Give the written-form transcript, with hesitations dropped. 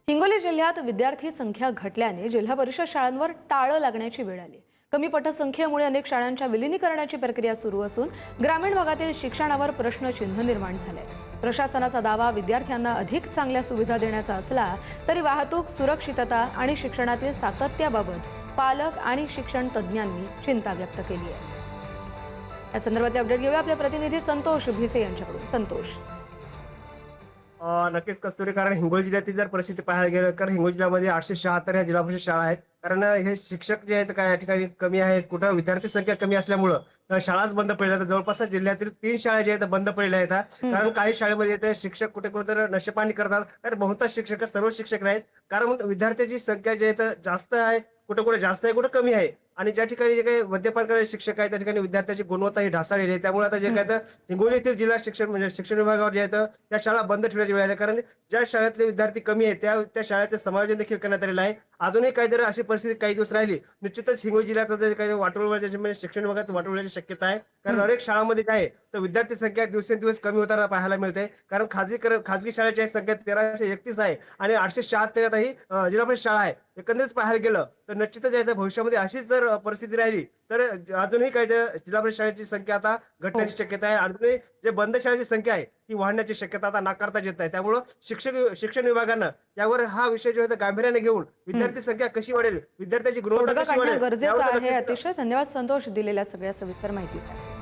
हिंगोली जिल्ह्यात विद्यार्थी संख्या घटल्याने जिल्हा परिषद शाळांवर टाळं लागण्याची वेळ आली। कमी पटसंख्येमुळे अनेक शाळांच्या विलिनीकरणाची प्रक्रिया सुरू असून ग्रामीण भागातील शिक्षणावर प्रश्नचिन्ह निर्माण झाले। प्रशासनाचा दावा विद्यार्थ्यांना अधिक चांगल्या सुविधा देण्याचा असला तरी वाहतूक, सुरक्षितता आणि शिक्षणातील सातत्याबाबत पालक आणि शिक्षण तज्ज्ञांनी चिंता व्यक्त केली आहे। या संदर्भातले अपडेट घेऊया आपले प्रतिनिधी संतोष भिसे यांच्याकडून। संतोष, नक्कीच कस्तुरी, कारण हिंगोली जिल्ह्यातील जर परिस्थिती पाहायला गेलं तर हिंगोली जिल्ह्यामध्ये 876 ह्या जिल्हा परिषद शाळा आहेत। कारण हे शिक्षक जे आहेत काय या ठिकाणी कमी आहेत, कुठं विद्यार्थी संख्या कमी असल्यामुळं शाळाच बंद पडल्या आहेत। जवळपास जिल्ह्यातील 3 शाळा जे आहेत बंद पडल्या आहेत। कारण काही शाळेमध्ये ते शिक्षक कुठे कुठे तर नशेपाणी करतात, तर बहुतांश शिक्षक सर्व शिक्षक नाहीत। कारण विद्यार्थ्यांची संख्या जी आहे जास्त आहे, कुठे कुठे जास्त आहे, कुठे कमी आहे। आणि ज्या ठिकाणी जे काही मद्यपान करणारे शिक्षक आहेत त्या ठिकाणी विद्यार्थ्यांची गुणवत्ता ही ढासळलेली आहे। त्यामुळे आता जे काय तर हिंगोली येथील जिल्हा शिक्षण म्हणजे शिक्षण विभागावर जे आहेत त्या शाळा बंद ठेवण्याची वेळ आहे। कारण ज्या शाळेतले विद्यार्थी कमी आहेत त्या शाळेचे समायोजन देखील करण्यात आलेलं आहे। अजूनही काही जर अशी परिस्थिती काही दिवस राहिली, निश्चितच हिंगोली जिल्ह्याचं जे काही वाटोळं म्हणजे शिक्षण विभागाचं वाटोळण्याची शक्यता आहे। कारण अनेक शाळांमध्ये काय आहे तर विद्यार्थी संख्या दिवसेंदिवस कमी होताना पाहायला मिळते। कारण खाजगी शाळेची संख्या 1331 आहे आणि 876 ही जिल्हा परिषद शाळा आहे। एकंदरीत पाहायला गेलं तर निश्चितच आहे भविष्यामध्ये अशीच जर परिस्थिती राहिली तर अजूनही काही जिल्हा परिषद शाळेची संख्या आता घटण्याची शक्यता आहे। अजूनही जे बंद शाळेची संख्या आहे ती वाढण्याची शक्यता आता नाकारता येत नाही। त्यामुळे शिक्षण विभागानं यावर हा विषय जो आहे गांभीर्याने घेऊन विद्यार्थी संख्या कशी वाढेल, विद्यार्थ्यांची गुणवत्ता तोडगा कशी काढणं वाढेल गरजेचं यावर आहे। अतिशय धन्यवाद संतोष दिलेल्या सगळ्या सविस्तर माहितीसाठी।